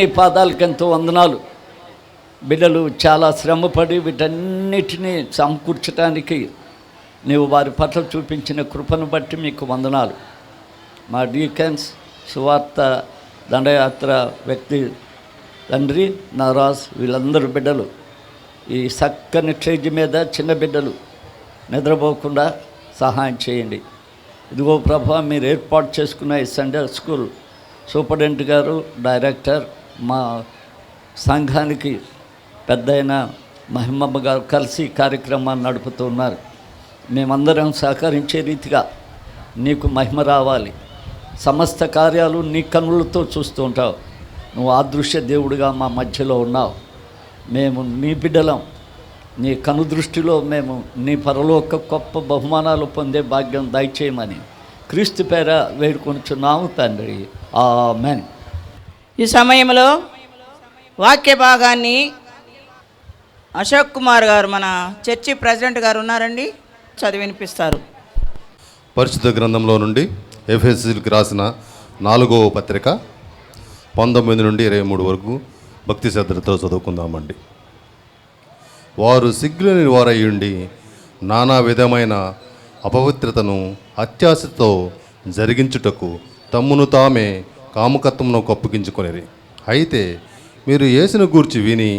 నీ పాదాలకు ఎంతో వందనాలు. బిడ్డలు చాలా శ్రమపడి వీటన్నిటినీ సమకూర్చడానికి నీవు వారి పట్ల చూపించిన కృపను బట్టి మీకు వందనాలు. మా డీకన్స్, సువార్త దండయాత్ర వ్యక్తి తండ్రి నరాజ్, వీళ్ళందరూ బిడ్డలు ఈ చక్కని స్టేజ్ మీద చిన్న బిడ్డలు నిద్రపోకుండా సహాయం చేయండి. ఇదిగో ప్రభా, మీరు ఏర్పాటు చేసుకున్న ఈ సండే స్కూల్ సూపరింటెండెంట్ గారు, డైరెక్టర్, మా సంఘానికి పెద్దయిన మహిమమ్మ గారు కలిసి కార్యక్రమాన్ని నడుపుతూ ఉన్నారు. మేమందరం సహకరించే రీతిగా నీకు మహిమ రావాలి. సమస్త కార్యాలు నీ కన్నులతో చూస్తూ ఉంటావు. నువ్వు అదృశ్య దేవుడిగా మా మధ్యలో ఉన్నావు. మేము నీ బిడ్డలం. నీ కనుదృష్టిలో మేము నీ పరలోక గొప్ప బహుమానాలు పొందే భాగ్యం దయచేయమని క్రీస్తు పేర వేడుకొనుచున్నాము తండ్రి, ఆమేన్. ఈ సమయంలో వాక్య భాగాన్ని అశోక్ కుమార్ గారు, మన చర్చి ప్రెసిడెంట్ గారు ఉన్నారండి, చదివి వినిపిస్తారు. పరిశుద్ధ గ్రంథంలో నుండి ఎఫెసీయులకు రాసిన 4వ పత్రిక 19 నుండి 23 వరకు భక్తి శ్రద్ధలతో చదువుకుందామండి. వారు సిగ్గులేని వారయ్యుండి నానా విధమైన అపవిత్రతను అత్యాశతో జరిగించుటకు తమ్మును తామే కాముకత్వమును కప్పుకించుకొనిరి. అయితే మీరు యేసును గూర్చి విని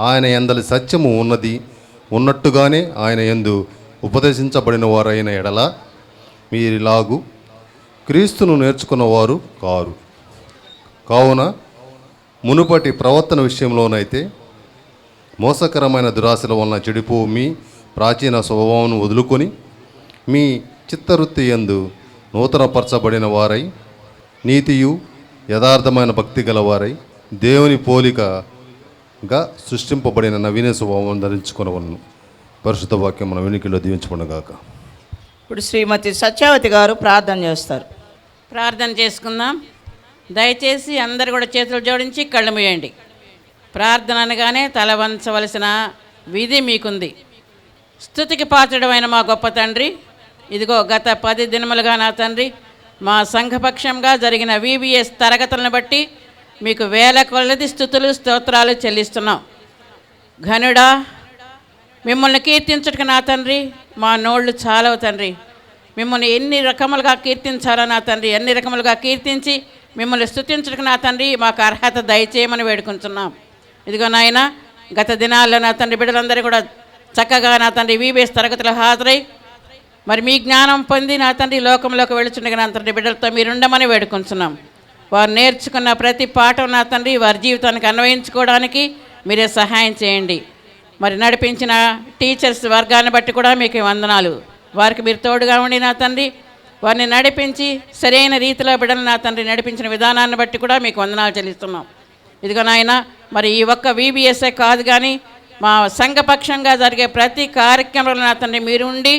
ఆయన యందలి సత్యము ఉన్నట్టుగానే ఆయన యందు ఉపదేశించబడిన వారైన ఎడల మీరిలాగు క్రీస్తును నేర్చుకున్నవారు కారు. కావున మునుపటి ప్రవర్తన విషయంలోనైతే మోసకరమైన దురాశల వలన చెడిపో మీ ప్రాచీన స్వభావం వదులుకొని మీ చిత్తవృత్తి యందు నూతనపరచబడిన వారై నీతియు యథార్థమైన భక్తి గలవారై దేవుని పోలికగా సృష్టింపబడిన నవీన స్వభావం ధరించుకొనవలను. పరిశుద్ధ వాక్యం మన వెనుకలో దీవించబడుగాక. ఇప్పుడు శ్రీమతి సత్యావతి గారు ప్రార్థన చేస్తారు. ప్రార్థన చేసుకుందాం. దయచేసి అందరు కూడా చేతులు జోడించి కళ్ళు మూయండి. ప్రార్థన అనగానే తల వంచవలసిన విధి మీకుంది. స్తుతికి పాత్రుడమైన మా గొప్ప తండ్రి, ఇదిగో గత 10 దినములుగా నా తండ్రి మా సంఘపక్షంగా జరిగిన VBS తరగతులను బట్టి మీకు వేల కొలది స్తుతులు స్తోత్రాలు చెల్లిస్తున్నాం. ఘనుడా, మిమ్మల్ని కీర్తించటకు నా తండ్రి మా నోళ్ళు చాలవు తండ్రి. మిమ్మల్ని ఎన్ని రకములుగా కీర్తించాలో నా తండ్రి, ఎన్ని రకములుగా కీర్తించి మిమ్మల్ని స్తుతించటకు నా తండ్రి మాకు అర్హత దయచేయమని వేడుకుంటున్నాం. ఇదిగో నాయన, గత దినాల్లో నా తండ్రి బిడ్డలందరూ కూడా చక్కగా నా తండ్రి VBS తరగతులు హాజరై మరి మీ జ్ఞానం పొంది నా తండ్రి లోకంలోకి వెళుచుండగా నా తండ్రి బిడ్డలతో మీరు ఉండమని వేడుకుంటున్నాం. వారు నేర్చుకున్న ప్రతి పాఠం నా తండ్రి వారి జీవితానికి అన్వయించుకోవడానికి మీరే సహాయం చేయండి. మరి నడిపించిన టీచర్స్ వర్గాన్ని బట్టి కూడా మీకు వందనాలు. వారికి మీరు తోడుగా ఉండి నా తండ్రి వారిని నడిపించి సరైన రీతిలో బిడ్డలు నా తండ్రి నడిపించిన విధానాన్ని బట్టి కూడా మీకు వందనాలు చెల్లిస్తున్నాం. ఇదిగో నాయన, మరి ఈ ఒక్క VBSఏ కాదు కానీ మా సంఘపక్షంగా జరిగే ప్రతి కార్యక్రమంలో నా తండ్రి మీరు ఉండి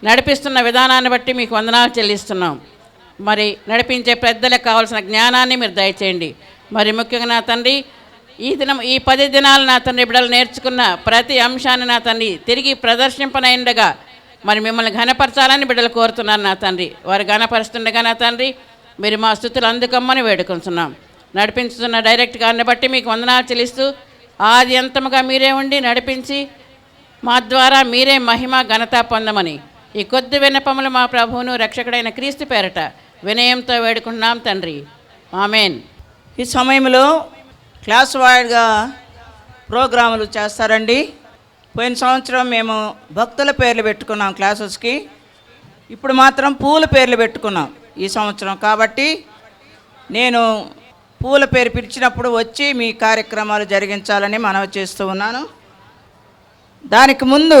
నడిపిస్తున్న విధానాన్ని బట్టి మీకు వందనాలు చెల్లిస్తున్నాం. మరి నడిపించే పెద్దలకు కావాల్సిన జ్ఞానాన్ని మీరు దయచేయండి. మరి ముఖ్యంగా నా తండ్రి ఈ 10 దినాలు నా తండ్రి బిడ్డలు నేర్చుకున్న ప్రతి అంశాన్ని నా తండ్రి తిరిగి ప్రదర్శింపనైండగా మరి మిమ్మల్ని ఘనపరచాలని బిడ్డలు కోరుతున్నారు నా తండ్రి. వారు ఘనపరుస్తుండగా నా తండ్రి మీరు మా స్తుతులు అందుకమ్మని వేడుకుంటున్నాం. నడిపించుతున్న డైరెక్ట్ గారిని బట్టి మీకు వందనాలు చెల్లిస్తూ ఆది అంతముగా మీరే ఉండి నడిపించి మా ద్వారా మీరే మహిమ ఘనత పొందమని ఈ కొద్ది విన్నపములు మా ప్రభువును రక్షకుడైన క్రీస్తు పేరట వినయంతో వేడుకుంటున్నాం తండ్రి, ఆమేన్. ఈ సమయంలో క్లాస్ వైడ్గా ప్రోగ్రాములు చేస్తారండి. పోయిన సంవత్సరం మేము భక్తుల పేర్లు పెట్టుకున్నాం క్లాసెస్కి, ఇప్పుడు మాత్రం పూల పేర్లు పెట్టుకున్నాం ఈ సంవత్సరం. కాబట్టి నేను పూల పేరు పిలిచినప్పుడు వచ్చి మీ కార్యక్రమాలు జరిగించాలని మనవి చేస్తూ ఉన్నాను. దానికి ముందు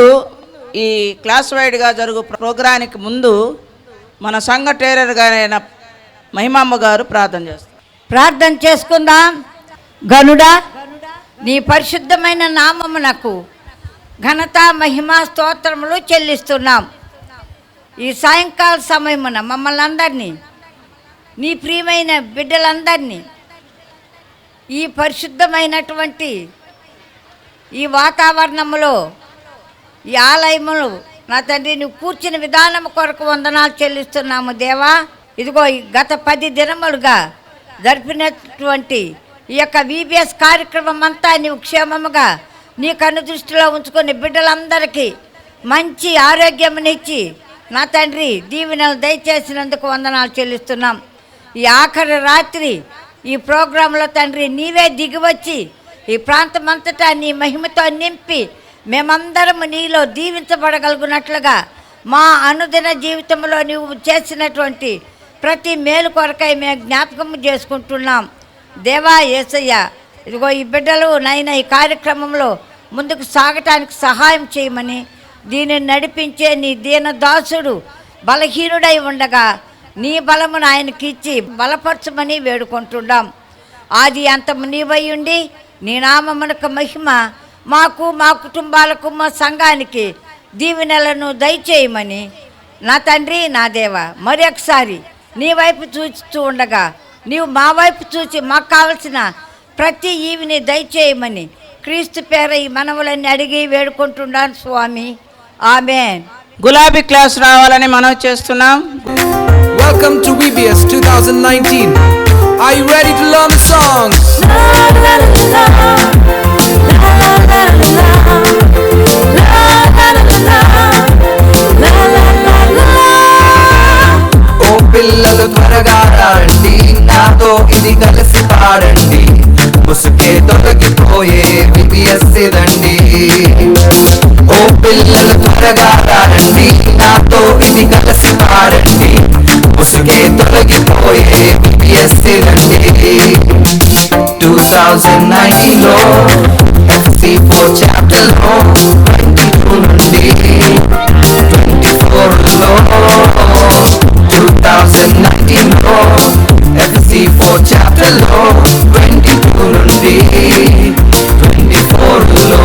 ఈ క్లాస్ వైడ్గా జరుగు ప్రోగ్రానికి ముందు మన సంఘ ట్రైనర్ గారైన మహిమమ్మ గారు ప్రార్థన చేస్తారు. ప్రార్థన చేసుకుందాం. గనుడా, నీ పరిశుద్ధమైన నామమునకు ఘనత మహిమా స్తోత్రములు చెల్లిస్తున్నాం. ఈ సాయంకాల సమయమున మమ్మల్ని అందరినీ, నీ ప్రియమైన బిడ్డలందరినీ ఈ పరిశుద్ధమైనటువంటి ఈ వాతావరణములో ఈ ఆలయములు నా తండ్రి నువ్వు కూర్చుని విధానం కొరకు వందనాలు చెల్లిస్తున్నాము దేవా. ఇదిగో ఈ గత 10 దినములుగా జరిపినటువంటి ఈ యొక్క VBS కార్యక్రమం అంతా నీవు క్షేమముగా నీ కన్ను దృష్టిలో ఉంచుకొని బిడ్డలందరికీ మంచి ఆరోగ్యమునిచ్చి నా తండ్రి దీవెనలు దయచేసినందుకు వందనాలు చెల్లిస్తున్నాం. ఈ ఆఖరి రాత్రి ఈ ప్రోగ్రాంలో తండ్రి నీవే దిగివచ్చి ఈ ప్రాంతమంతటా నీ మహిమతో నింపి మేమందరము నీలో దీవించబడగలుగునట్లుగా మా అనుదిన జీవితంలో నువ్వు చేసినటువంటి ప్రతి మేలు కొరకై మేము జ్ఞాపకం చేసుకుంటున్నాం. దేవా యేసయ్య, ఇదిగో ఈ బిడ్డలు నైనా ఈ కార్యక్రమంలో ముందుకు సాగటానికి సహాయం చేయమని, దీనిని నడిపించే నీ దీనదాసుడు బలహీనుడై ఉండగా నీ బలమును ఆయనకి ఇచ్చి బలపరచమని వేడుకుంటున్నాం. ఆది అంతము నీవై ఉండి నీ నామమునకు మహిమ మాకు, మా కుటుంబాలకు, మా సంఘానికి దీవెనలను దయచేయమని నా తండ్రి నా దేవ మరొకసారి నీ వైపు చూస్తూ ఉండగా నీవు మా వైపు చూసి మాకు కావలసిన ప్రతి ఈవిని దయచేయమని క్రీస్తు పేర ఈ మనవులన్నీ అడిగి వేడుకుంటున్నాను స్వామి. ఆమేన్. గులాబీ క్లాస్ రావాలని మనం చేస్తున్నాం. Welcome to VBS 2019. Are you ready to learn the songs? ఓ పిల్లలు త్వరగా రండి, నాతో ఇది కలిసి పాడండి. ముసుకే తొలగిపోయే VBS రండి. ఓ పిల్లలు త్వరగా రండి, నాతో ఇది కలిసి పాడండి. ముసుకే తొలగిపోయే VBS రండి. 2019లో FC4 చాప్టర్లో 22 నుండి 24లో 2019లో FC4 చాప్టర్లో 22 నుండి 24లో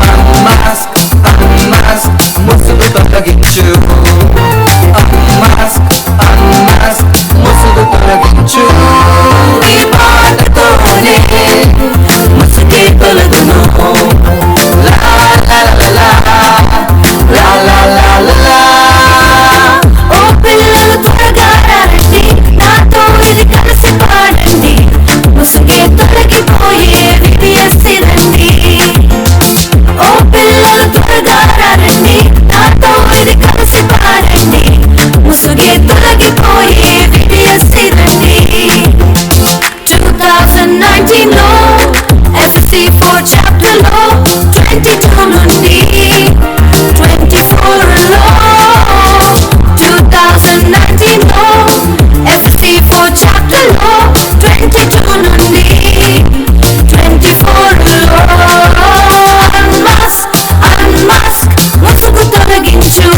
అన్మాస్క్ అన్మాస్క్ ముసుగు తొలగించు. అన్మాస్క్ అన్మాస్క్ ముసుగు తొలగించు. ఈ మాటతోనే ముసుగే తొలగును. లా లా లా లా లా లా లా లా లా. ఓ పిల్లలు త్వరగా రండి, నాతో ఇది కలిసి పాడండి. ముసుగే తొలగిపోయే VBS రండి. ఓ పిల్లలు త్వరగా రండి, నాతో ఇది కలిసి పాడండి. ముసుగే తొలగిపోయే VBS రండి. 2019లో FC4 చాప్టర్లో 22 నుండి 24లో 2019లో FC4 చాప్టర్లో 22 నుండి 24లో అన్మాస్క్ అన్మాస్క్ ముసుగు తొలగించు.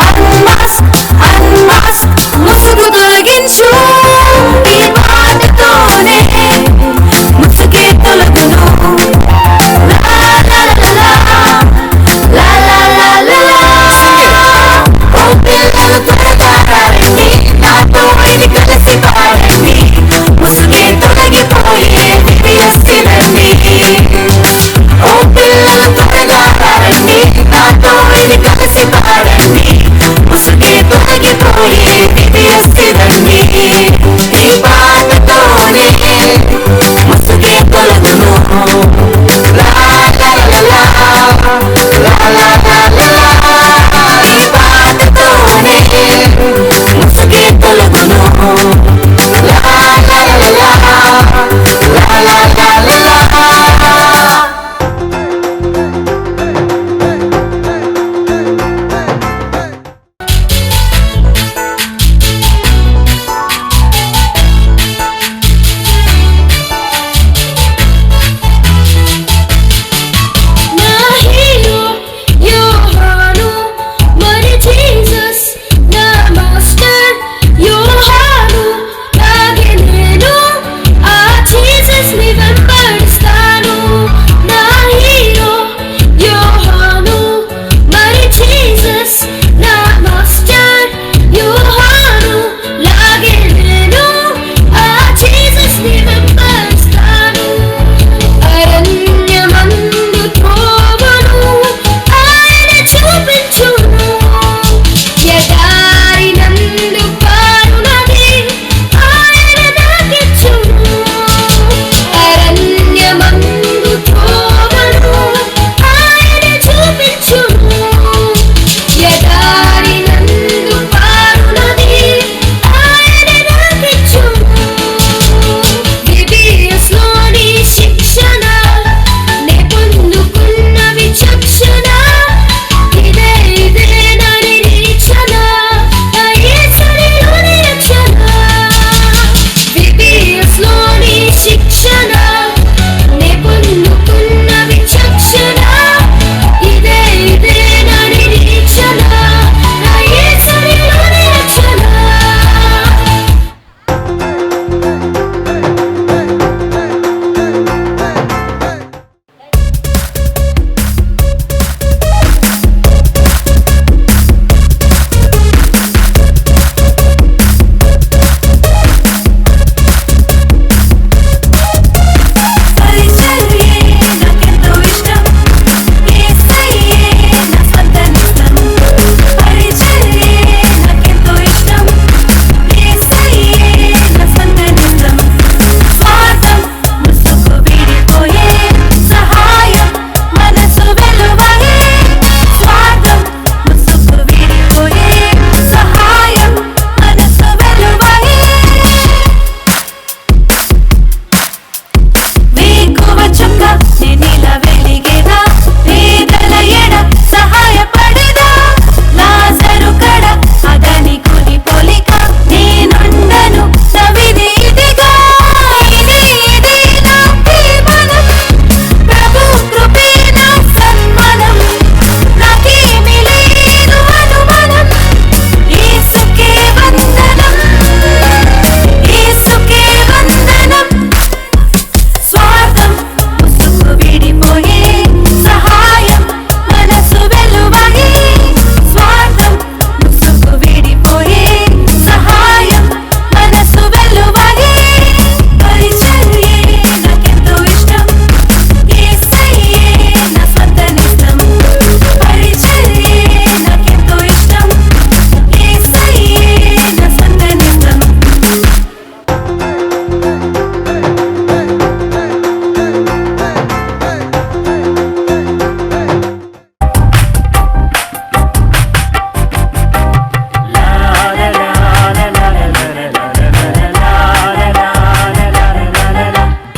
అన్మాస్క్ అన్మాస్క్ ముసుగు తొలగించు. ఈ మాటతోనే ముసుగే తొలగును. లా లా లా లా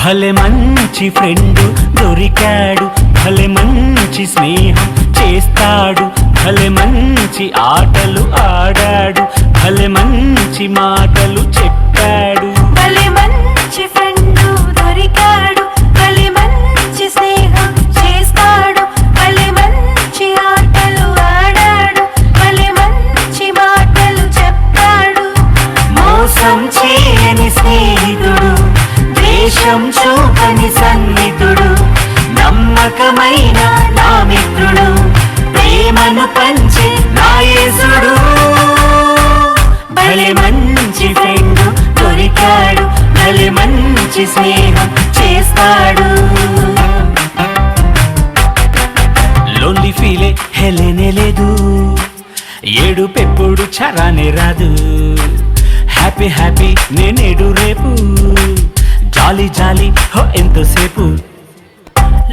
భలే మంచి ఫ్రెండు దొరికాడు, భలే మంచి స్నేహం చేస్తాడు, భలే మంచి ఆటలు ఆడాడు, భలే మంచి మాటలు చెప్పాడు. భలే మంచి ఫ్రెండు దొరికాడు, భలే మంచి స్నేహం చేస్తాడు, భలే మంచి ఆటలు ఆడాడు, భలే మంచి మాటలు చెప్పాడు. మోసం చేయని స్నేహితుడు, ద్వేషం చూపని సన్నిధుడు, నమ్మకమైన నా మిత్రుడు, ప్రేమను పంచే నా యేసుడు. భలే మంచి ఫ్రెండు దొరికాడు, భలే మంచి స్నేహం చేస్తాడు. లోన్లీ ఫీలే హెలేనే లేదు, ఏడుపెప్పుడు చరానే రాదు. హ్యాపీ హ్యాపీ నేనేడు రేపు, జాలీ జాలీ హో ఎంతసేపు.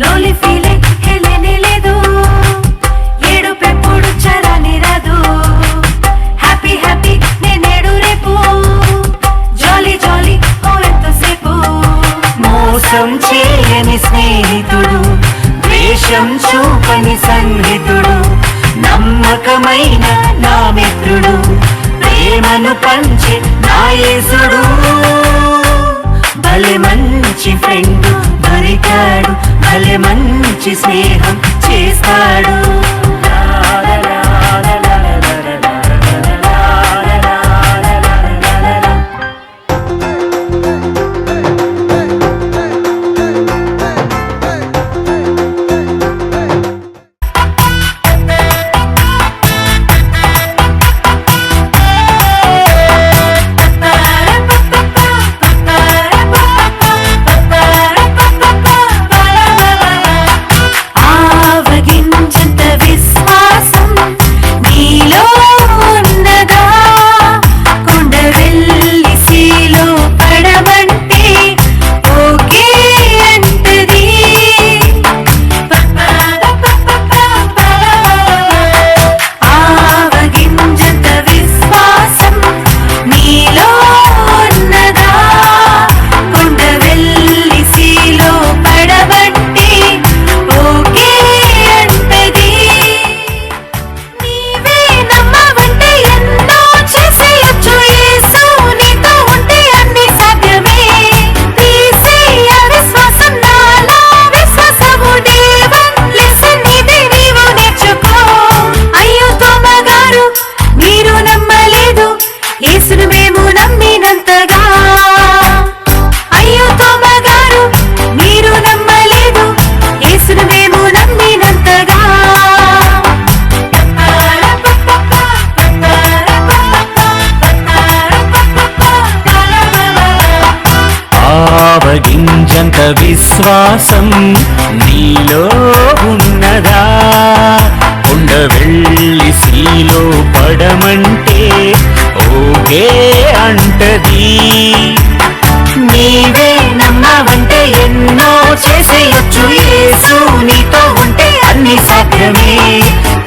లోన్లీ ఫీలే హెలేనే లేదు, ఏడుపెప్పుడు చరాని రాదు. హ్యాపీ హ్యాపీ నేనేడు రేపు, జాలీ జాలీ ఓ ఎంతసేపు. మోసం చేయని స్నేహితుడు, ద్వేషం చూపని సన్నిధుడు, నమ్మకమైన నా మిత్రుడు, ప్రేమను పంచే నా యేసుడు. భలే మంచి ఫ్రెండు దొరికాడు, భలే మంచి స్నేహం చేస్తాడు. ఆవగించంత విశ్వాసం నీలో ఉన్నదా, కొండ వెళ్ళి సీలో పడమంటే ఓకే అంటది. ఆవగించంత విశ్వాసం నీలో ఉన్నదా, కొండ వెళ్ళి సీలో పడమంటే ఓకే అంటది. నీవే నమ్మవంటే ఎన్నో చేసేయొచ్చు, యేసు నీతో ఉంటే అన్ని సాధ్యమే. తీసే అవిశ్వాసం నాలో విశ్వాసము దేవం, లెసన్ ఇదే నీవు నేర్చుకో. అయ్యో తోమగారు మీరు నమ్మలేదు, యేసును మేము నమ్మినంతగా. అయ్యో తోమగారు మీరు నమ్మలేదు, యేసును మేము నమ్మినంతగా. ఆవగింజంత విశ్వాసం నీలో ఉన్నదా, కొండ వెళ్ళి సీలో పడమంటే ఓకే అంటది. నీవే నమ్మవంటే ఎన్నో చేసేయొచ్చు, యేసు నీతో ఉంటే అన్ని సాధ్యమే.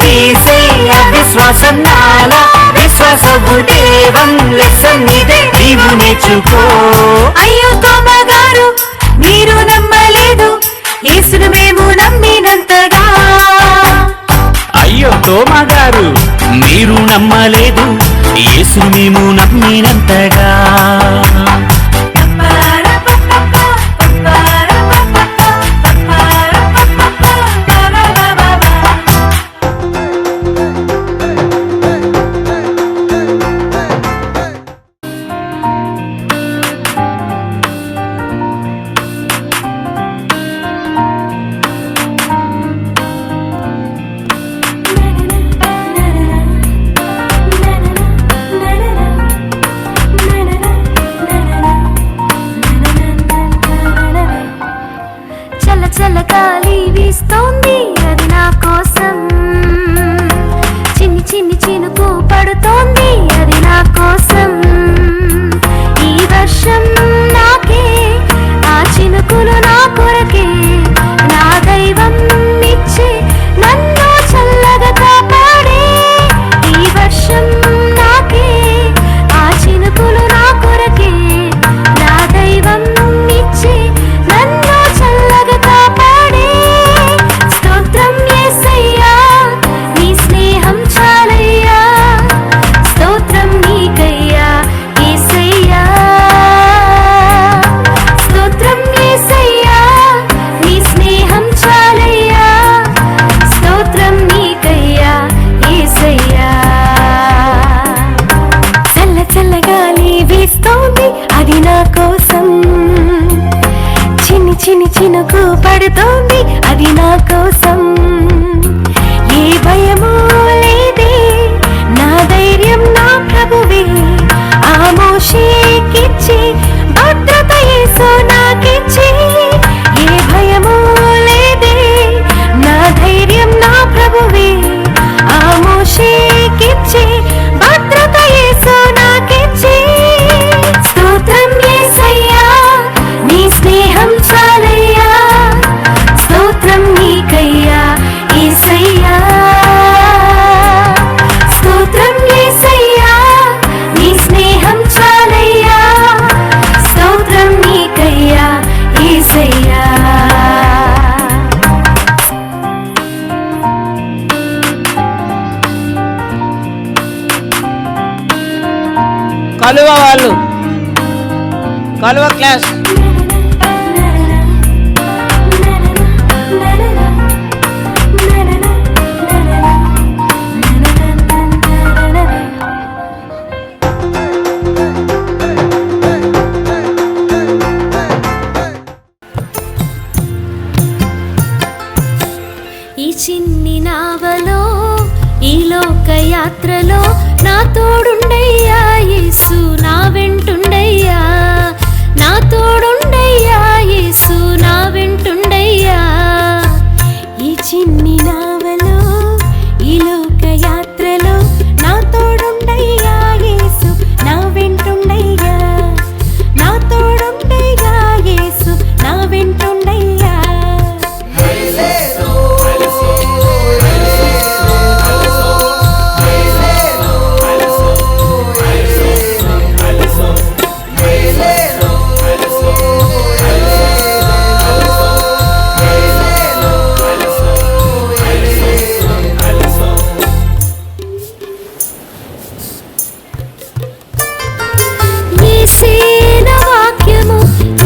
తీసే అవిశ్వాసం నాలా విశ్వాసము దేవం, లెసన్ ఇదే నీవు నేర్చుకో. అయ్యో తోమగారు మీరు నమ్మలేదు, యేసును మేము నమ్మినంతగా. అయ్యో తోమగారు మీరు నమ్మలేదు, యేసును మేము నమ్మినంతగా. చల్ల చల్ల గాలి వీస్తోంది, అది నా కోసం. చిన్ని చిన్ని చినుకు పడుతోంది, అది నా కోసం. ఈ వర్షం నాకే, ఆ చినుకులు నా కొరకే. నా దైవం ఇచ్చే నన్ను చల్లగా కాపాడే. ఈ వర్షం నాకే, ఆ చినుకులు నా కొరకే. నా దైవం ఇచ్చే చిన్ని చిన్ని చినుకు పడుతోంది అది నా కోసం. ఏ భయమో లేదే, నా ధైర్యం నా ప్రభువే. ఆ మోషేకిచ్చి భద్రత యేసు నాకిచ్చి. ఏ భయమో లేదే, నా ధైర్యం నా ప్రభువే. ఆ మోషేకిచ్చి భద్రత యేసు నాకిచ్చి. స్తోత్రం యేసయ్యా, నీ స్నేహం చాలయ్యా. స్తోత్రం నీకయ్యా యేసయ్యా. స్తోత్రం యేసయ్యా, నీ స్నేహం చాలయ్యా. స్తోత్రం నీకయ్యా యేసయ్యా. కలువ వాళ్ళు, కలువ క్లాస్. ఈ చిన్ని నావలో ఈ లోక యాత్రలో నా తోడుండయ్యా యేసు, నా వెంటుండయ్యా. నా తోడుండయ్యా యేసు, నా వెంటుండయ్యా. ఈ చిన్ని నావలో ఈ లోక యాత్రలో నా తోడుండయ్యా యేసు, నా వెంటుండయ్యా. నా తోడుండయ్యా యేసు, నా వెంటుండయ్యా. యేసేన వాక్యము,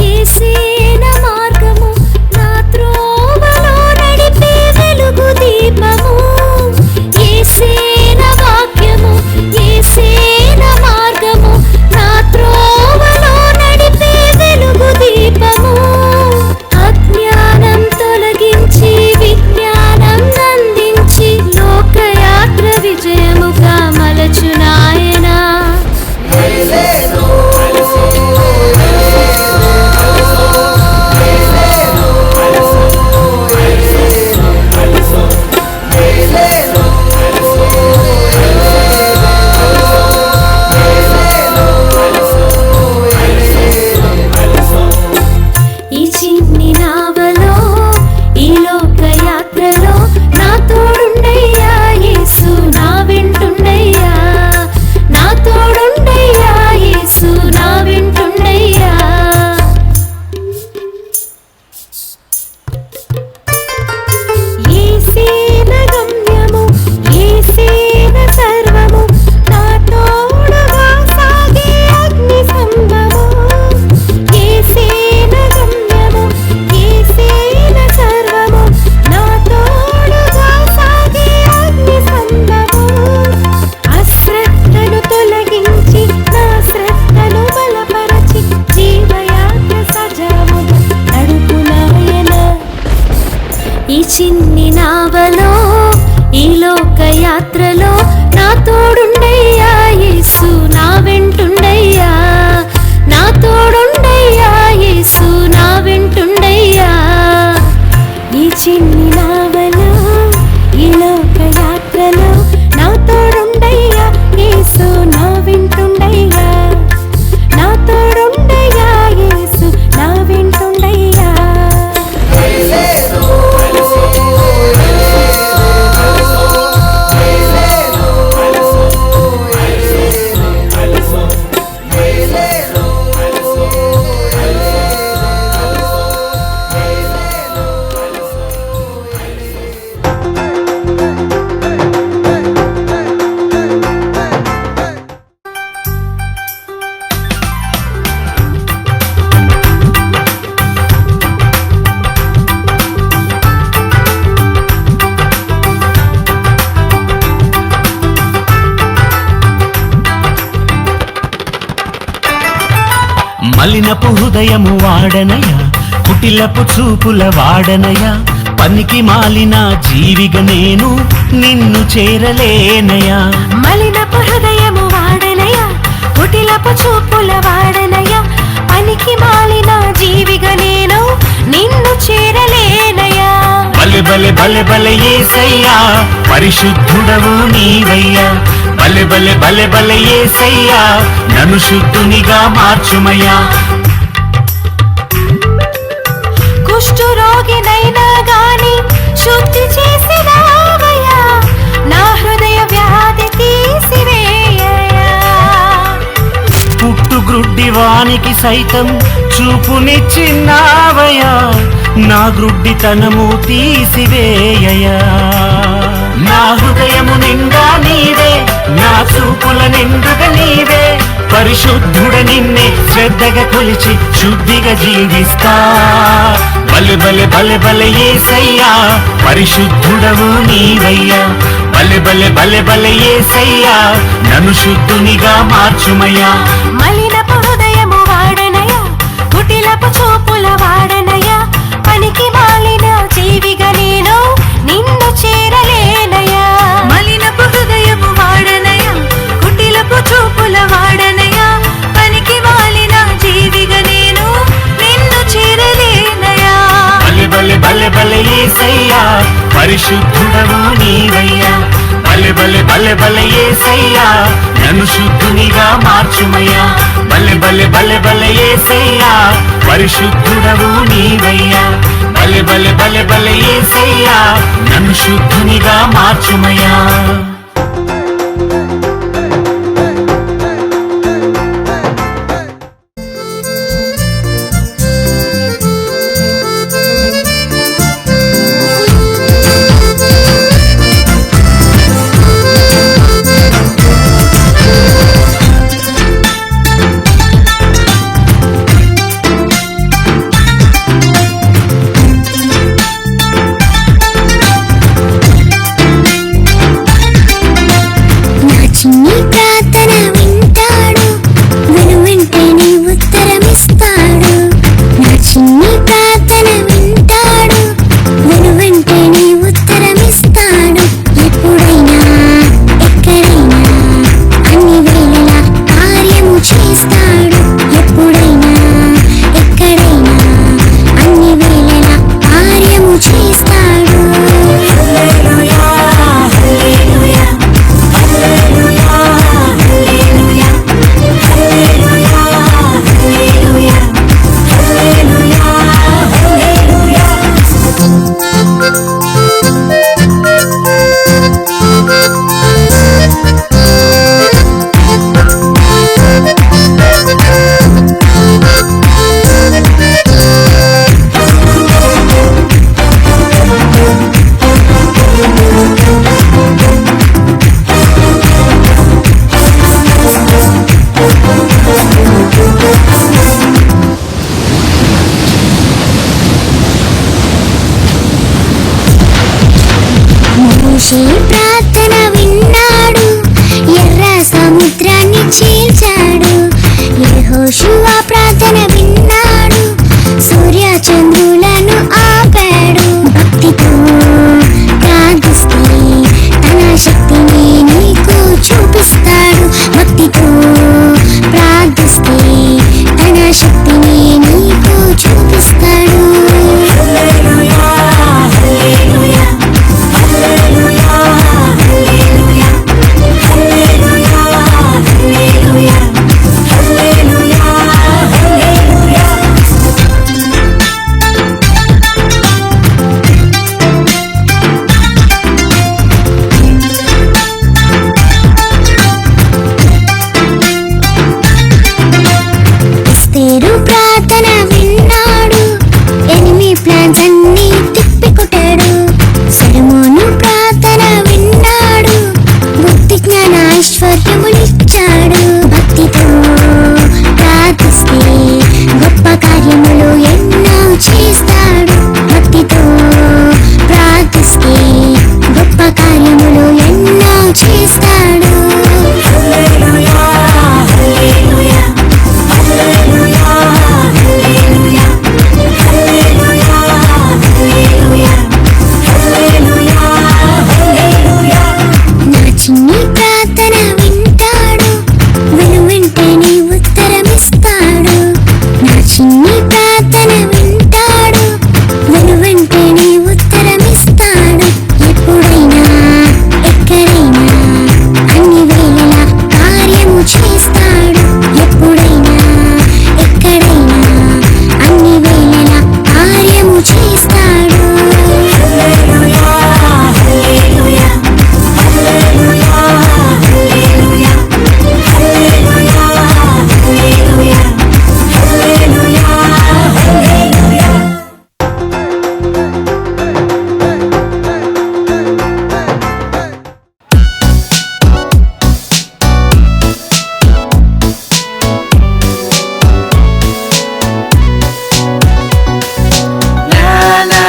యేసేన మార్గము, నా త్రోవలో నడిపే వెలుగు దీపము. యేసేన వాక్యము, యేసేన మార్గము, నా త్రోవలో నడిపే వెలుగు దీపము. అజ్ఞానం తొలగించి విజ్ఞానం అందించి లోకయాత్ర విజయముగా మలచునాయనా. ఈ చిన్ని నావలో ఈ లోక యాత్రలో నా తోడుండయ్యా యేసు, నా వెంటుండయ్యా. నా తోడుండయ్యా యేసు, నా వెంటుండయ్యా. యేసేన గమ్యము, యేసేన సర్వము, నా తోడుగా సాగే అగ్ని స్తంభము. యేసేన గమ్యము, యేసేన సర్వము, నా తోడుగా సాగే అగ్ని స్తంభము. అశ్రద్ధను తొలగించి నా శ్రద్ధను బలపరచి జీవయాత్ర సజావుగా నడుపునాయనా. ఈ చిన్ని నావలో ఈ లోక యాత్రలో నా తోడుండయ్యా యేసు, నా వెంటుండయ్యా. నా తోడుండయ్యా యేసు, నా వెంటుండయ్యా. ఈ చిన్ని నావలో ఈ లోక యాత్రలో నా తోడుండయ్యా యేసు, నా వెంటుండయ్యా. నా తోడుండయ్యా యేసు, నా వెంటుండయ్యా. మలినపు హృదయము వాడనయ్యా, కుటిలపు చూపుల వాడనయా, పనికి మాలిన జీవిగా నేను నిన్ను చేరలేనయా. మలినపు హృదయము వాడనయా, కుటిలపు చూపుల వాడనయా, పనికి మాలిన జీవిగా నేను నిన్ను చేరలేనయా. బలె బలె బలె బలె యేసయ్యా, పరిశుద్ధుడవు నీవయ్యా. బలె బలె బలె బలె యేసయ్యా, నన్ను శుద్ధునిగా మార్చుమయ్యా. కుష్ఠరోగినైనా గాని శుద్ధి చేసినావయ్యా, నా హృదయ వ్యాధి తీసివేయయ్యా. పుట్టుగ్రుడ్డి వానికి సైతం చూపునిచ్చినావయ్యా, నా గ్రుడ్డితనము తీసివేయయ్యా. నా హృదయము నిండా నీవే, నా చూపుల నిండుగా నీవే. పరిశుద్ధుడ నిన్నే శ్రద్ధగా కొలిచి శుద్ధిగా జీవిస్తా. బలె బలె బలె బలె యేసయ్యా, పరిశుద్ధుడవు నీవయ్యా. బలె బలె బలె బలె యేసయ్యా, నన్ను శుద్ధునిగా మార్చుమయ్యా. మలినపు హృదయము వాడనయా, కుటిలపు చూపుల వాడనయా, పనికి మాలిన జీవిగా నేను నిన్ను చేరలేనయా. మలినపు హృదయము వాడనయా, కుటిలపు చూపుల వాడనయా, పనికి మాలిన జీవిగా నేను నిన్ను చేరలేనయా. బలె బలె బలె బలె యేసయ్యా, పరిశుద్ధుడవు నీవయ్యా. బలె బలె బలె బలె యేసయ్యా, నన్ను శుద్ధునిగా మార్చుమయ్యా. బలె బలె బలె బలె యేసయ్యా, పరిశుద్ధుడవు నీవయ్యా. బలె బలె బలె బలె యేసయ్యా, నన్ను శుద్ధునిగా మార్చుమయ్యా. చిన్ని ప్రార్థన వింటాడు, వెనువెంటనే ఉత్తరమిస్తాడు. నా చిన్ని ప్రార్థన వింటాడు, వెనువెంటనే ఉత్తరమిస్తాడు. ఎప్పుడైనా ఎక్కడైనా అన్ని వేళలా కార్యము చేస్తాడు. ఎప్పుడైనా ఎక్కడైనా అన్ని వేళలా కార్యము చేస్తాడు. హల్లెలూయా హల్లెలూయా మోషే ప్రార్థన విన్నాడు, ఎర్ర సముద్రాన్ని చీల్చాడు. యెహోషువ ప్రార్థన విన్నాడు, సూర్య చంద్రులను ఆపాడు. భక్తితో ప్రార్థిస్తే తన శక్తిని నీకు చూపిస్తాడు. భక్తితో ప్రార్థిస్తే తన శక్తిని నీకు చూపిస్తాడు. హల్లెలూయా హల్లెలూయా హల్లెలూయా హల్లెలూయా హల్లెలూయా హల్లెలూయా హల్లెలూయా హల్లెలూయా.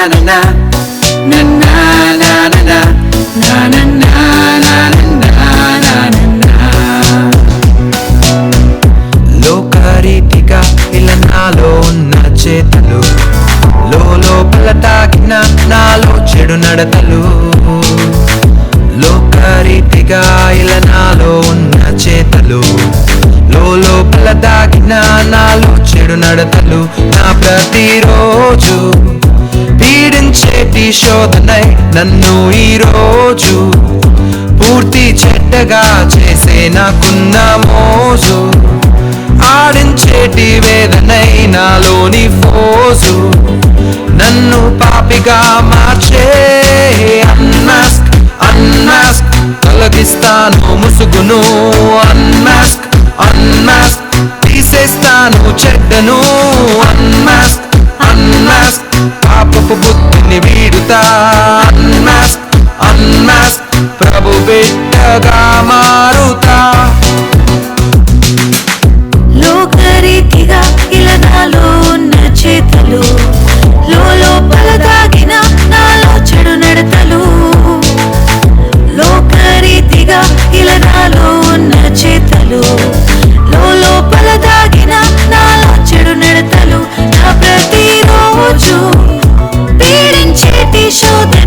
na na na na na na na na na na na na. లోకరీతిగా ఇలా నాలో ఉన్న చేతలు లోపల తాకిన నాలో చెడు నడతలు. లోకరీతిగా ఇలా నాలో ఉన్న చేతలు లోపల తాకిన నాలో చెడు నడతలు. నా ప్రతిరోజు పీడించేటి శోధనై నన్ను ఈరోజు పూర్తి చెడ్డగా చేసే నాకున్న మోజు. ఆడించేటి వేదనై నాలోని ఫోజు నన్ను పాపిగా మార్చే అన్మాస్క్ అన్మాస్క్ తొలగిస్తాను ముసుగును. అన్మాస్క్ అన్మాస్క్ తీసేస్తాను చెడ్డను. అన్మాస్క్ అన్మాస్క్ పాపపు బుద్ధిని వీడుతా. అన్మాస్క్ అన్మాస్క్ ప్రభు బిడ్డగా మారుతా. లోకరీతిగా ఇలా నాలో ఉన్న చేతలు లోపల దాగిన నాలో చెడు నడతలు. లోకరీతిగా ఇలా నాలో ఉన్న చేతలు లోపల దాగిన నాలో చెడు నడతలు. నా ప్రతిరోజు పీడించేటి శోధన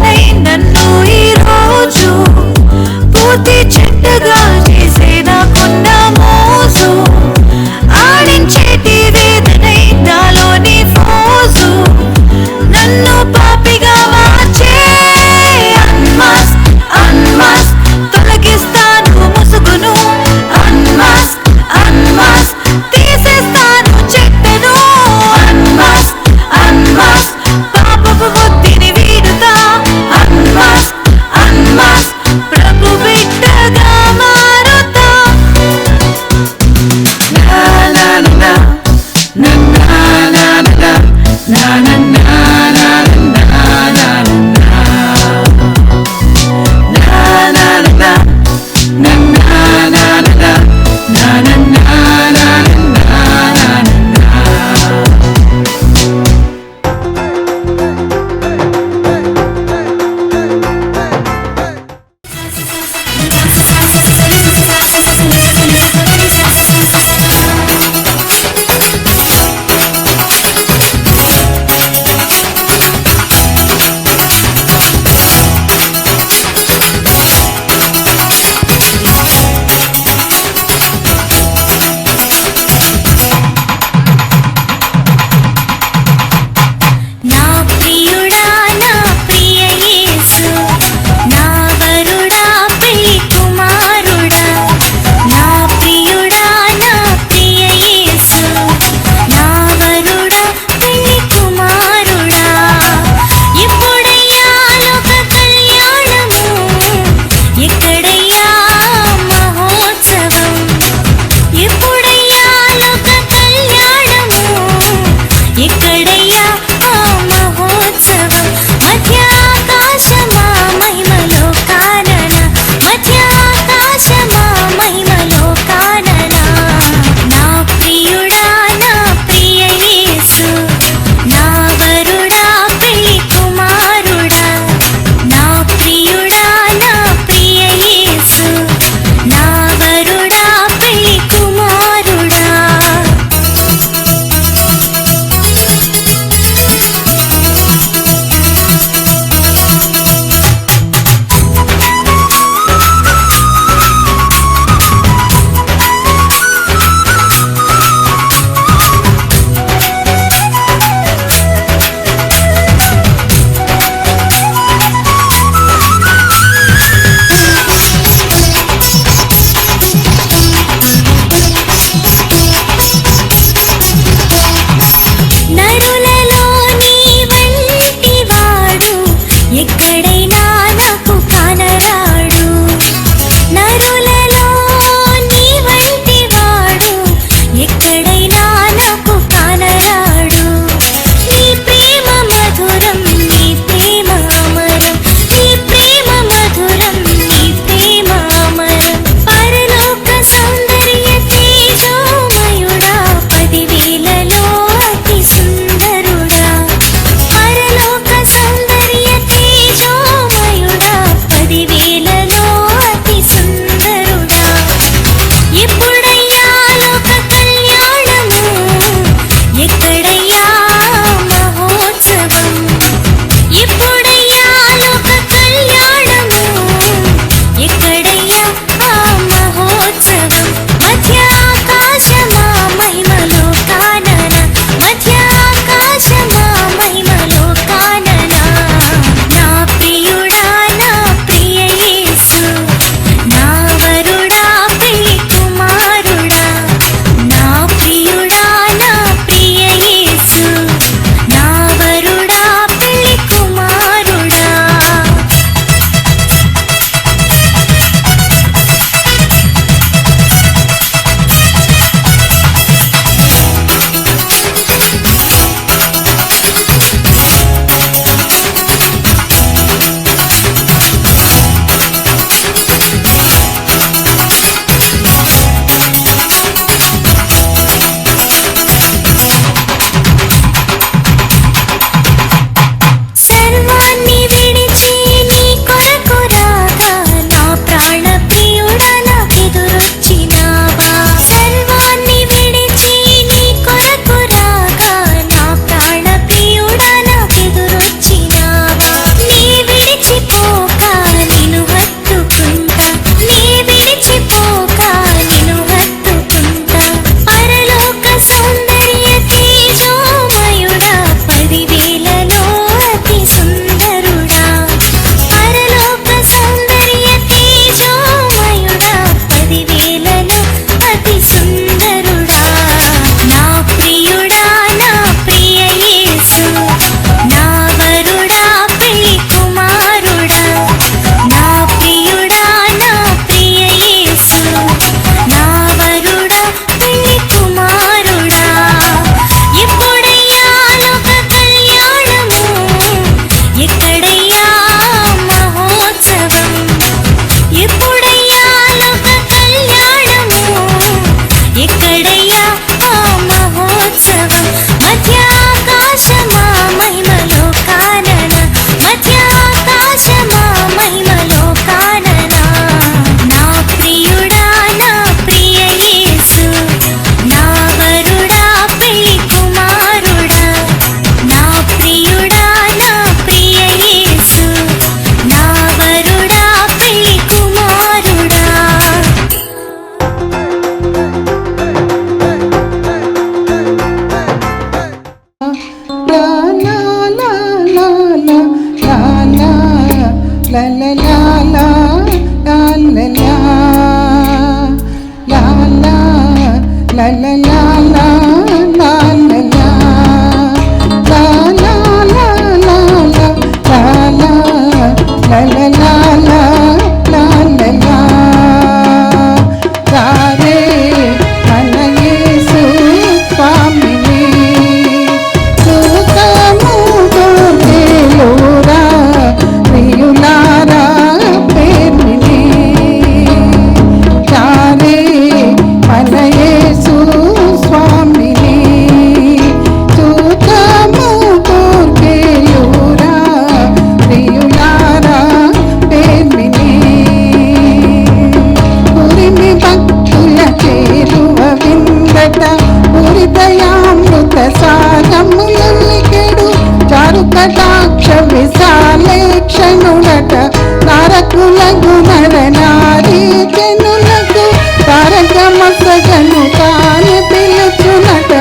లగు లగు నరనారీ జనులకు తారక మసగను తాను పిలుచునట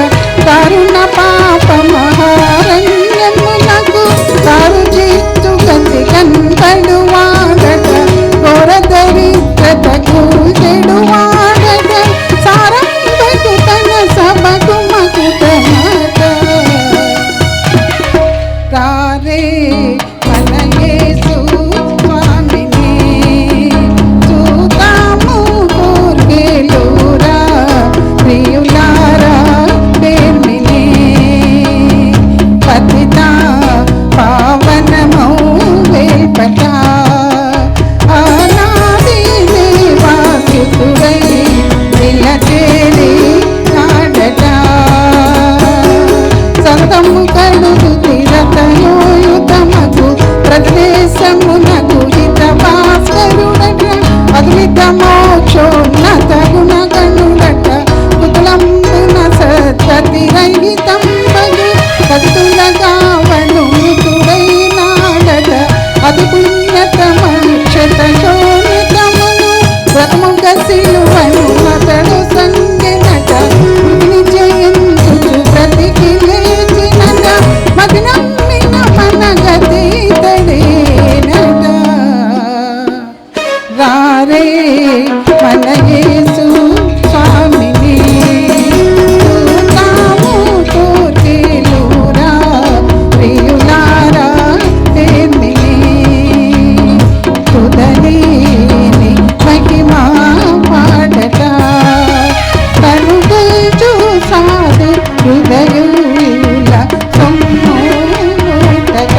కరుణ పాప మహారణ్యములకు తారు చిత్తు గతి కనబడు వాడట ఘోర దరిద్రత కూచెడు వాడట సారంభకు తన సభకు మకుటమాట రారే మన యేసు స్వామిని చూతాము కోర్కెలురా ప్రియులారా పేర్మిని పతిత పావనమౌ వేల్పట ఆనాది దేవాసుతుడై నిలచేరి నాడట సంతము కడుగు తిరతయోయుతమగు ప్రదేశమునకు హిత భాస్కరుడట అద్విత మోక్షోన్నత గుణగణుడట కుతులంబున సత్పతి రహితంబగు పతుల గావను మృతుడై నాడట అతి పుణ్యతమ క్షత శోణితమును ప్రథముగ సిలువను అతడు సంగెనట మృతిని జయించుచు బ్రతికి లేచినట మది నమ్మిన మన గతి తడేనట రారే మన యేసు స్వామిని చూతాము కోర్కెలురా ప్రియులారా పేర్మిని తుదలేని మహిమా పాడట కనుగల్చు సాధు హృదయుల సొమ్ముటట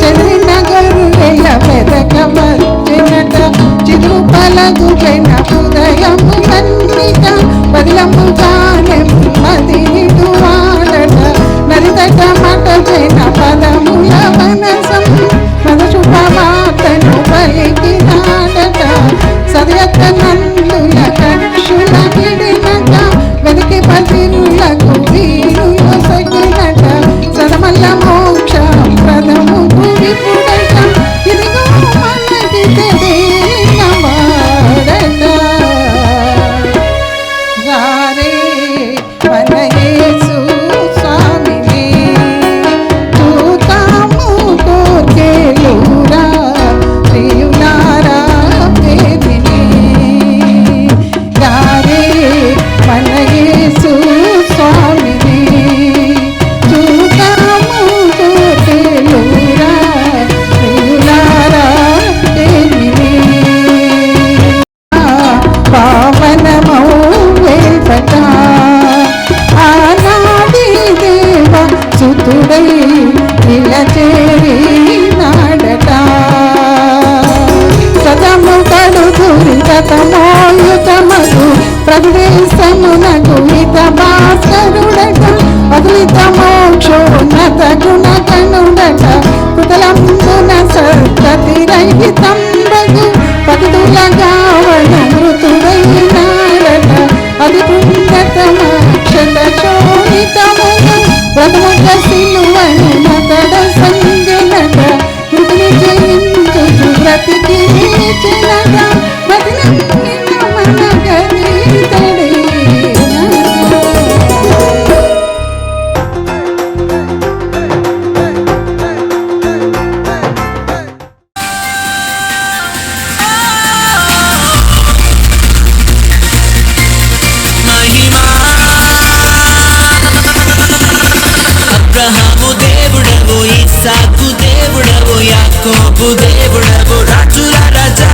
చదివిన గరుల వెదక వచ్చినట చిరు పలగు పెన హృదయము మన్నిట పదిలముగానే మది నిడు వాడట నరితట మట పెన పదముల మనసం మన శుభవార్తను పలికినాడట సదయత నందుల కక్షుల విడినట వెతికి పతిరులకు వీరులు సగినట సదమల్ల మోక్ష ప్రథము విపుడట ఇదిగో మనకి తెలియన వాడట రారే మన యేసు స్వామిని చూతాము కోర్కెలురా ప్రియులారా పేర్మిని రారే మన యేసు స్వామిని చూతాము కోర్కెలురా ప్రియులారా పేర్మిని పావనమౌ వేల్పట ఆనాది దేవ సుతుడై నిలచేరి నాడట సదము కడుగు రితమోయుతమగు ప్రదేశమునకు హిత భాస్కరుడట అద్విత మోక్షోన్నత గుణగణుడట కుతలంబున సత్పతి రహితంబగు పతుల గావన మృతుడై నాడట అది పుణ్యతమ క్షత శోణితమును ప్రథముగ సిలువను మతడ సంగెనట మృతిని జయించుచు బ్రతికి లేచినట మది నమ్మిన మన గతి తడేనట అబ్రహాము దేవుడవు ఇస్సాకు దేవుడవు యాకోబు దేవుడవు రాజుల రాజా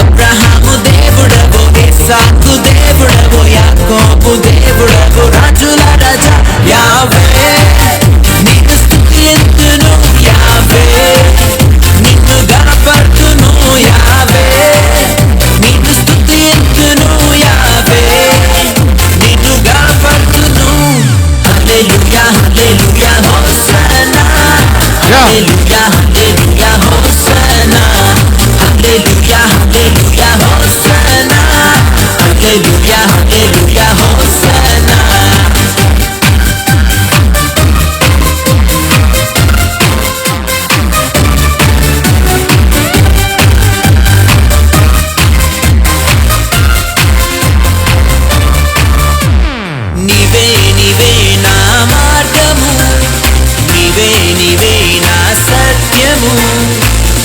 అబ్రహాము దేవుడవు ఇస్సాకు దేవుడవు యాకోబు దేవుడవు రాజుల రాజా యావే నిన్ను స్తుతింతును యావే నిన్ను గణపర్తును యావే నిన్ను స్తుతింతును యావే నిన్ను గణపర్తును hallelujah hallelujah hosanna hallelujah hallelujah hosanna hallelujah hallelujah hosanna hallelujah hallelujah hosanna భాగ్యము,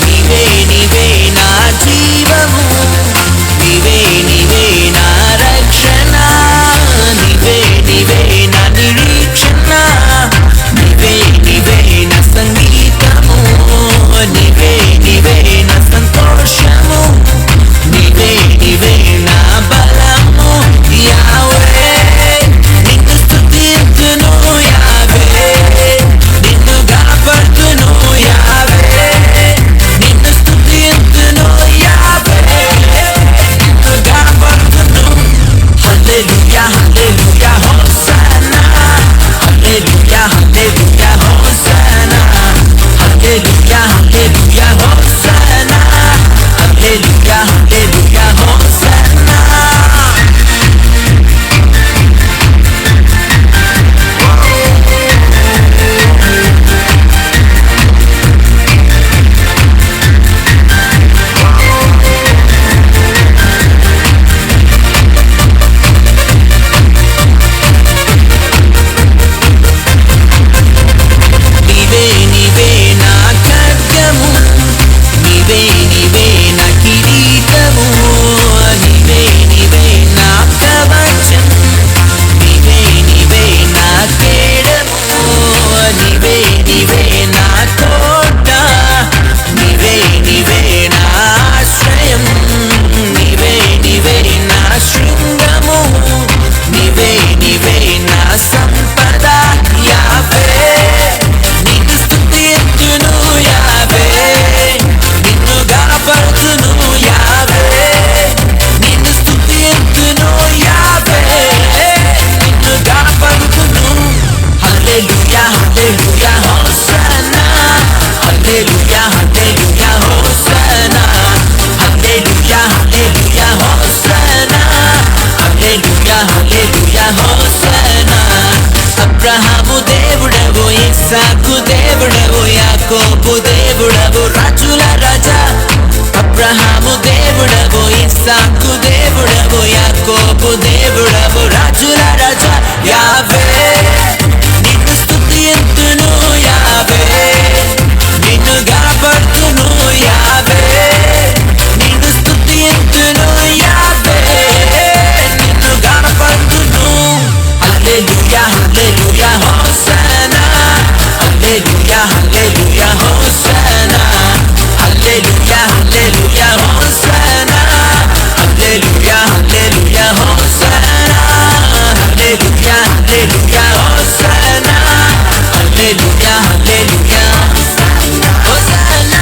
నీవే నీవే నా జీవము, నీవే నీవే నా రక్షణ, నీవే నీవే నా నిరీక్షణ, నీవే నీవే నా సంగీతము, నీవే నీవే నా సంతోషము, నీవే నీవే నా బలము. యావే నిన్ను స్తుతింతును, యావే నిన్ను గణపర్తును, యావే నిన్ను స్తుతింతును, యావే నిన్ను గణపర్తును. Hallelujah hallelujah hosanna, hallelujah hallelujah hosanna, hallelujah hallelujah hosanna, hallelujah hallelujah hosanna. నీవే నీవే నా ఖడ్గము, నీవే నీవే నా కిరీటము, నీవే నీవే నా కవచం, నీవే నీవే నా కేడము, నీవే నీవే నా కోట, నీవే నీవే నా ఆశ్రయం, నీవే నీవే నా శృంగము, నీవే నీవే నా సంపద. యావే నిన్ను స్తుతింతును, యావే నిన్ను గణపర్తును, యావే నిన్ను స్తుతింతును, యావే నిన్ను గణపర్తును. Hallelujah hallelujah hosanna, hallelujah hallelujah hosanna, hallelujah hallelujah hosanna, hallelujah hallelujah hosanna. Abraham దేవుడవు, ఇస్సాకు దేవుడవు, యాకోబు దేవుడవు, రాజుల రాజా. అబ్రహాము దేవుడవు, ఇస్సాకు దేవుడవు, యాకోబు దేవుడవు, రాజుల రాజా. యావే నిన్ను స్తుతింతును, యావే నిన్ను గణపర్తును, యావే నిన్ను స్తుతింతును, యావే నిన్ను గణపర్తును. Hallelujah hallelujah hosanna, hallelujah hallelujah hosanna, hallelujah hallelujah hosanna, hallelujah hallelujah hosanna, hallelujah hallelujah hosanna, hallelujah hallelujah hosanna. Hosanna.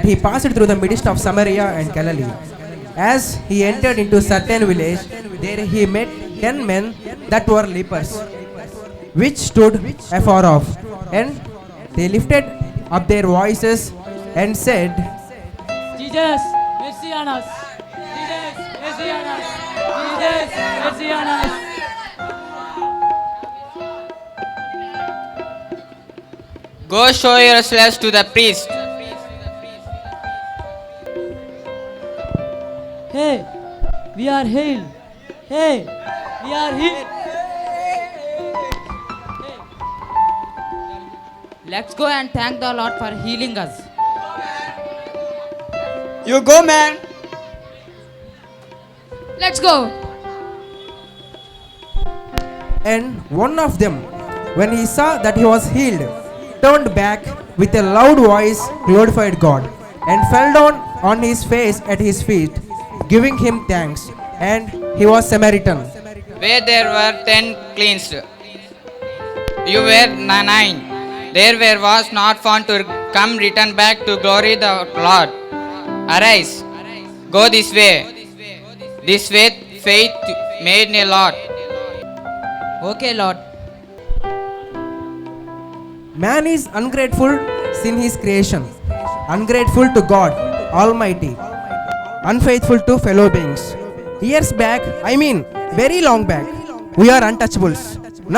he passed through the midst of Samaria and Galilee. As he entered into certain village, there he met 10 men that were lepers, which stood afar off, and they lifted up their voices and said, Jesus, mercy on us. Jesus, mercy on us. Jesus, mercy on us. Go show yourselves to the priest. Hey, we are healed. Hey, we are healed. Let's go and thank the Lord for healing us. You go, man. Let's go. And one of them, when he saw that he was healed, turned back with a loud voice, glorified God, and fell down on his face at his feet, giving him thanks. And he was Samaritan. Where there were 10 cleansed, you were 9. There was not found to come return back to glory the Lord. Arise, go this way. This way faith made a lot. Okay, Lord. Man is ungrateful sin his creation, ungrateful to God Almighty, unfaithful to fellow beings. Years back, very long back, we are untouchables.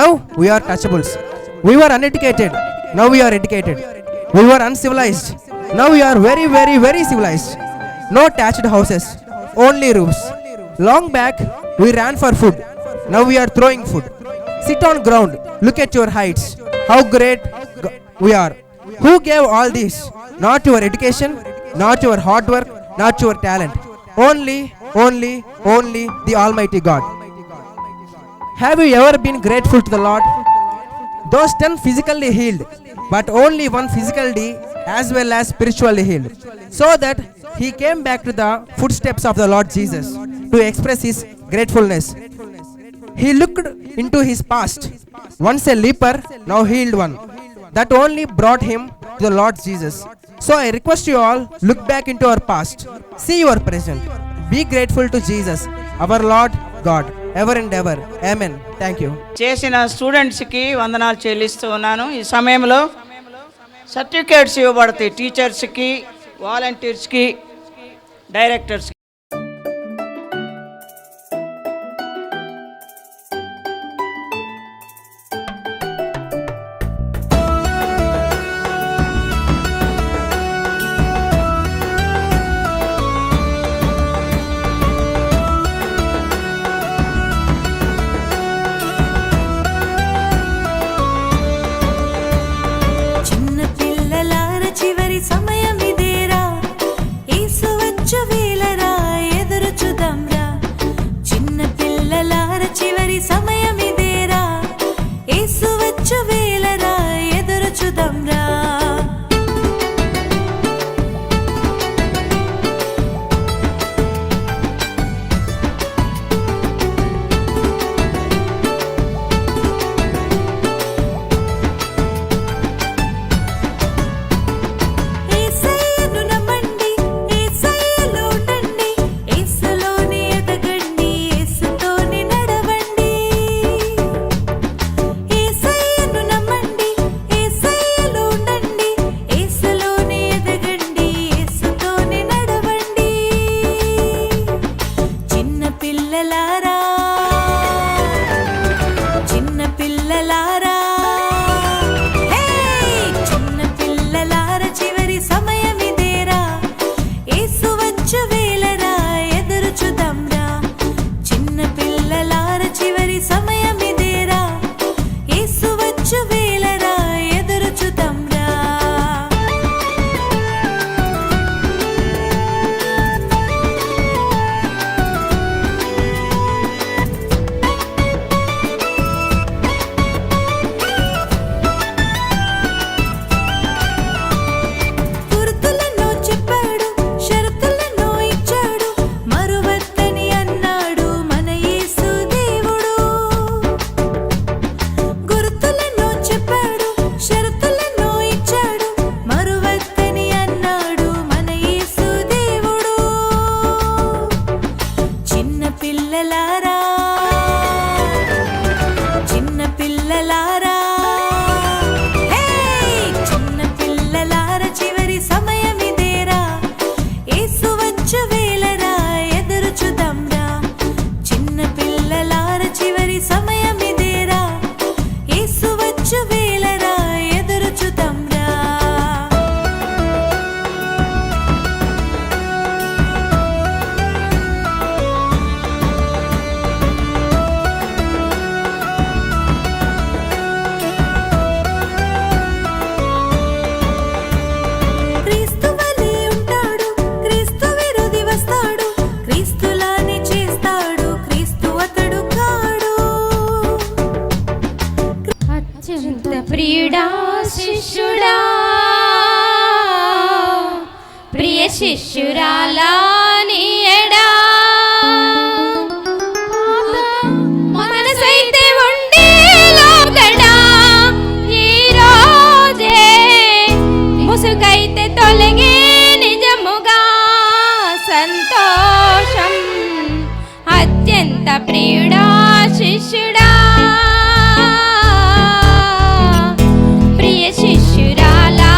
Now we are touchables. We were uneducated. Now we are educated. We were uncivilized. Now we are very, very, very civilized. No thatched houses, only roofs. Long back, we ran for food. Now we are throwing food. Sit on ground. Look at your heights. How great we are. Who gave all this? Not your education, not your hard work, not your talent. Only the Almighty God. Have you ever been grateful to the Lord? Those 10 physically healed, but only one physically as well as spiritually healed, so that he came back to the footsteps of the Lord Jesus to express his gratefulness. He looked into his past, once a leper, now healed one. That only brought him to the Lord Jesus. So I request you all, look back into our past, see your present, be grateful to Jesus, our Lord God, ever and ever. Amen. Thank you. చేసిన స్టూడెంట్స్కి వందనాలు చెల్లిస్తూ ఉన్నాను. ఈ సమయంలో certificates ఇవ్వబడతాయి టీచర్స్కి, వాలంటీర్స్కి, డైరెక్టర్స్కి. చిన్న పిల్లలార చివరి సమయం ఇదేరా, యేసు వచ్చు వేళరా. నీయడా శిష్యుడా ప్రియ శిష్యురాలా నీయడా మనసైతే ఉండే లోగడా ఈ రోజే ముసుగైతే తొలగే నిజముగా సంతోషం అత్యంత ప్రియుడా శిష్యుడా ప్రియ శిష్యురాలా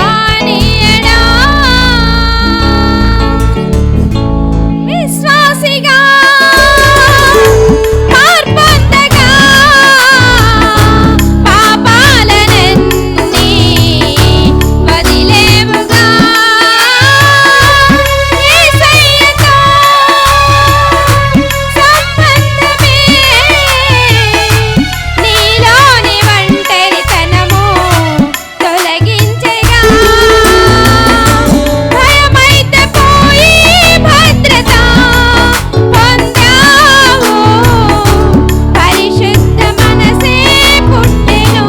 నీయడా విశ్వాసిగా మార్పొందగా పాపాలనన్నీ వదిలేవుగా యేసయ్యతో సంబంధమే నీలోని ఒంటరితనము తొలగించగా భయమైతే పోయి భద్రత పొందావు పరిశుద్ధ మనసే పుట్టెను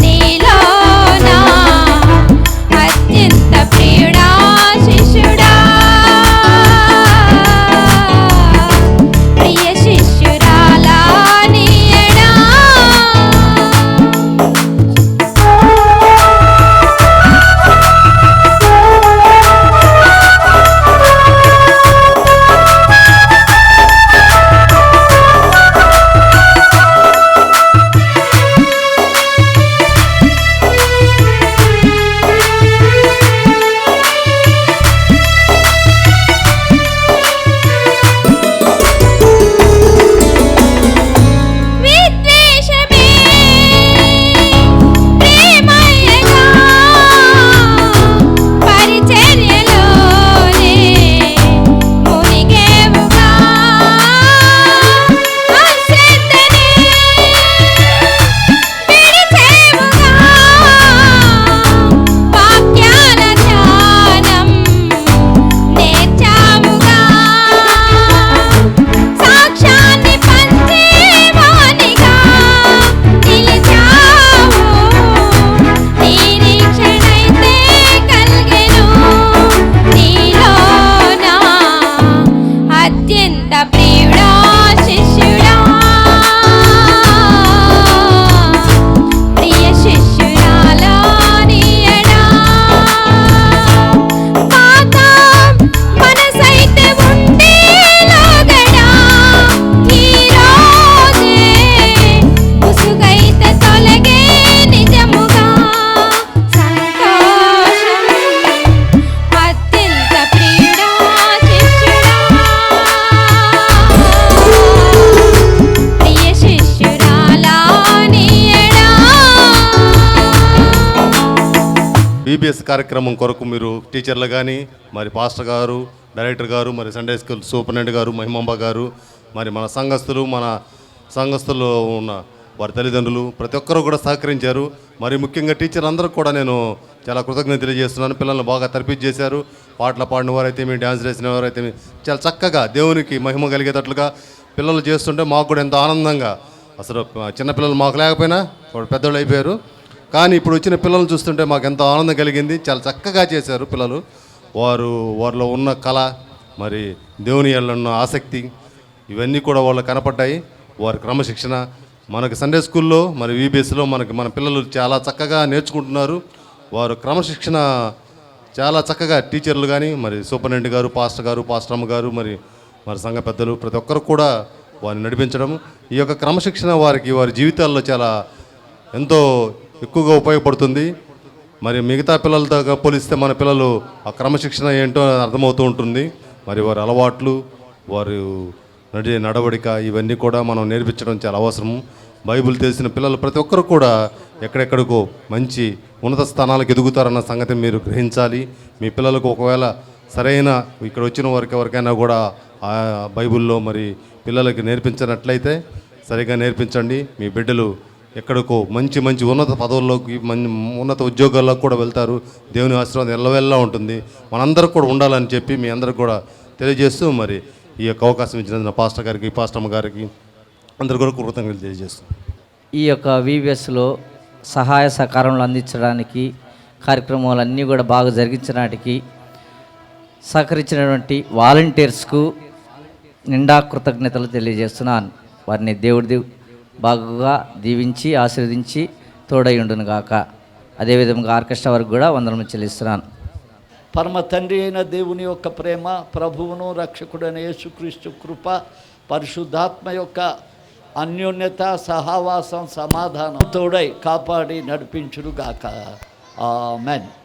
నీలోన అత్యంత ప్రియుడా శిష్యుడా ప్రియ శిష్యురాలా నీయడా విద్వేషమే ప్రేమయ్యగా పరిచర్యలోనే మునిగేవుగా అశ్రద్ధనే విడిచేవుగా వాక్యాల ధ్యానం నేర్చావుగా సాక్ష్యాన్ని పంచేవానిగా నిలిచావు నిరీక్షణైతే కలిగెను నీలోన అత్యంత ప్రియుడా శిష్యుడా ప్రియ శిష్యురాలా నీయడా పాత మనసైతే ఉండే లోగడా ఈ రోజే ముసుగైతే తొలగే నిజముగా సంతోషం అత్యంత ప్రియుడా శిష్యుడా ప్రియ శిష్యురాలా నీయడా బీబీఎస్ కార్యక్రమం కొరకు మీరు టీచర్లు కానీ మరి పాస్టర్ గారు డైరెక్టర్ గారు మరి సండే స్కూల్ సూపరింటెండెంట్ గారు మహిమాంబ గారు మరి మన సంఘస్థుల్లో ఉన్న వారి తల్లిదండ్రులు ప్రతి ఒక్కరూ కూడా సహకరించారు. మరి ముఖ్యంగా టీచర్ అందరూ కూడా నేను చాలా కృతజ్ఞత తెలియజేస్తున్నాను. పిల్లల్ని బాగా చేశారు. పాటలు పాడిన వారైతే మీ డ్యాన్స్ వేసిన వారైతే చాలా చక్కగా దేవునికి మహిమ కలిగేటట్లుగా పిల్లలు చేస్తుంటే మాకు కూడా ఎంతో ఆనందంగా, అసలు చిన్నపిల్లలు మాకు లేకపోయినా వాళ్ళు పెద్దోళ్ళు అయిపోయారు, కానీ ఇప్పుడు వచ్చిన పిల్లల్ని చూస్తుంటే మాకు ఎంతో ఆనందం కలిగింది. చాలా చక్కగా చేశారు పిల్లలు. వారిలో ఉన్న కళ, మరి దేవుని యందు ఉన్న ఆసక్తి, ఇవన్నీ కూడా వాళ్ళు కనపడ్డాయి. వారి క్రమశిక్షణ మనకి సండే స్కూల్లో మరి వీబీఎస్లో మన పిల్లలు చాలా చక్కగా నేర్చుకుంటున్నారు. వారు క్రమశిక్షణ చాలా చక్కగా టీచర్లు కానీ మరి సూపరింటెండెంట్ గారు, పాస్టర్ గారు, పాస్టరమ్మ గారు, మరి సంఘ పెద్దలు ప్రతి ఒక్కరు కూడా వారిని నడిపించడం, ఈ యొక్క క్రమశిక్షణ వారి జీవితాల్లో చాలా ఎంతో ఎక్కువగా ఉపయోగపడుతుంది. మరి మిగతా పిల్లలతో పోలిస్తే మన పిల్లలు ఆ క్రమశిక్షణ ఏంటో అర్థమవుతూ ఉంటుంది. మరి వారి అలవాట్లు, వారు నడవడిక, ఇవన్నీ కూడా మనం నేర్పించడం చాలా అవసరము. బైబిల్ తెలిసిన పిల్లలు ప్రతి ఒక్కరు కూడా ఎక్కడెక్కడికో మంచి ఉన్నత స్థానాలకు ఎదుగుతారన్న సంగతి మీరు గ్రహించాలి. మీ పిల్లలకు ఒకవేళ సరైన ఇక్కడ వచ్చిన వారికి ఎవరికైనా కూడా ఆ బైబిల్లో మరి పిల్లలకి నేర్పించినట్లయితే సరిగా నేర్పించండి. మీ బిడ్డలు ఎక్కడికో మంచి ఉన్నత పదవుల్లోకి, ఉన్నత ఉద్యోగాల్లోకి కూడా వెళ్తారు. దేవుని ఆశీర్వాదం ఎల్లవెల్లా ఉంటుంది. మనందరూ కూడా ఉండాలని చెప్పి మీ అందరికి కూడా తెలియజేస్తూ మరి ఈ యొక్క అవకాశం ఇచ్చిన పాస్టర్ గారికి, పాస్టమ్మ గారికి అందరి కూడా కృతజ్ఞతలు తెలియజేస్తాం. ఈ యొక్క వీవీఎస్లో సహాయ సహకారములు అందించడానికి, కార్యక్రమాలన్నీ కూడా బాగా జరిగించడానికి సహకరించినటువంటి వాలంటీర్స్కు నిండా కృతజ్ఞతలు తెలియజేస్తున్నాను. వారిని దేవుడి బాగా దీవించి ఆశీర్వదించి తోడయుండును గాక. అదేవిధంగా ఆర్కెస్ట్రా వారికి కూడా వందనములు చెల్లిస్తున్నాను. పరమ తండ్రి అయిన దేవుని యొక్క ప్రేమ, ప్రభువును రక్షకుడైన యేసుక్రీస్తు కృప, పరిశుద్ధాత్మ యొక్క అన్యోన్యత, సహవాసం, సమాధానం తోడై కాపాడి నడిపించును గాక. ఆమేన్.